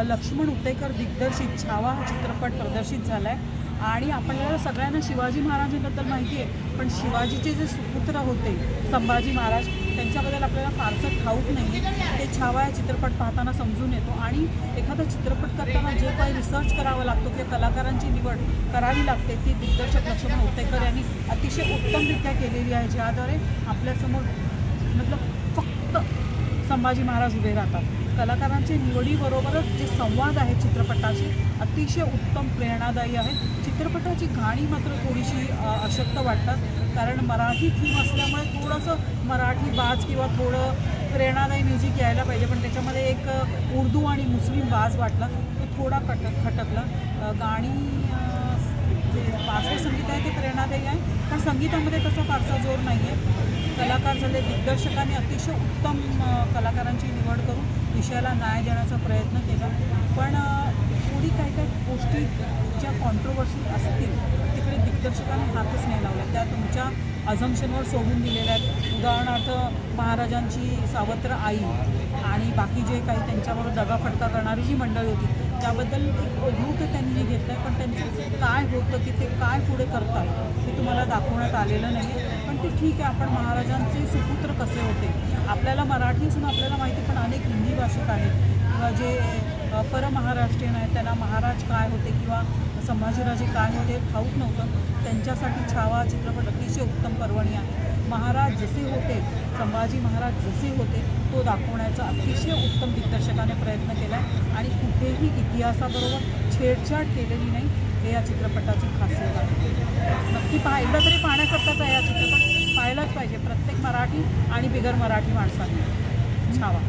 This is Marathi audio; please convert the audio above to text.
लक्ष्मण उत्तेकर दिग्दर्शित छावा हा चित्रपट प्रदर्शित झाला आहे आणि आपल्याला सगळ्यांना शिवाजी महाराजांबद्दल माहिती आहे, पण शिवाजीचे जे सुपुत्र होते संभाजी महाराज त्यांच्याबद्दल आपल्याला फारसं ठाऊक नाही आहे. ते छावा या चित्रपट पाहताना समजून येतो आणि एखादा चित्रपट करताना जे काही रिसर्च करावं लागतो किंवा कलाकारांची निवड करावी लागते ती दिग्दर्शक लक्ष्मण उत्तेकर यांनी अतिशय उत्तमरित्या केलेली आहे, ज्याद्वारे आपल्यासमोर फक्त संभाजी महाराज उभे राहतात. कलाकारांच्या निवडीबरोबरच जे संवाद आहे चित्रपटाशी अतिशय उत्तम प्रेरणादायी आहे. चित्रपटाची गाणी मात्र थोडीशी अशक्त वाटतात, कारण मराठी थीम असल्यामुळे थोडंसं मराठी बाज किंवा थोडं प्रेरणादायी म्युझिक यायला पाहिजे, पण त्याच्यामध्ये एक उर्दू आणि मुस्लिम बाज वाटला, तो थोडा खटकला. गाणी जे पार्श्वसंगीत आहे ते प्रेरणादायी आहे, पण संगीतामध्ये तसा फारसा जोर नाही आहे. कलाकार झाले, दिग्दर्शकांनी अतिशय उत्तम कलाकारांची निवड करून विषयाला न्याय देण्याचा प्रयत्न केला, पण थोडी काही गोष्टी ज्या कॉन्ट्रोवर्शी असतील तिकडे दिग्दर्शकांनी हातच नाही लावला, त्या तुमच्या अझम्पशनवर सोडून दिलेल्या आहेत. उदाहरणार्थ महाराजांची सावत्र आई आणि बाकी जे काही त्यांच्याबरोबर दगाफटका करणारी जी मंडळी होती त्याबद्दल एक रूट त्यांनी घेतलं आहे, पण त्यांचं काय होतं की ते काय पुढे करतात हे तुम्हाला दाखवण्यात आलेलं नाही. पण ते ठीक आहे, आपण महाराजांचे सुपुत्र कसे होते आपल्याला मराठी असून आपल्याला माहिती, पण अनेक हिंदी भाषिक आहेत किंवा जे परमहाराष्ट्रीयन आहेत त्यांना महाराज काय होते किंवा संभाजीराजे काय होते ठाऊक नव्हतं. त्यांच्यासाठी छावा चित्रपट अतिशय उत्तम पर्वणी आहे. महाराज जसे होते, संभाजी महाराज जसे होते तो दाखवण्याचा अतिशय उत्तम दिग्दर्शकाने प्रयत्न केला आहे आणि कुठेही इतिहासाबरोबर छेडछाड केलेली नाही, हे या चित्रपटाची खासियत आहे. नक्की एकदा तरी पाहण्यासारखाच आहे हा चित्रपट, पाहायलाच पाहिजे प्रत्येक मराठी आणि बिगर मराठी माणसाने. छावा.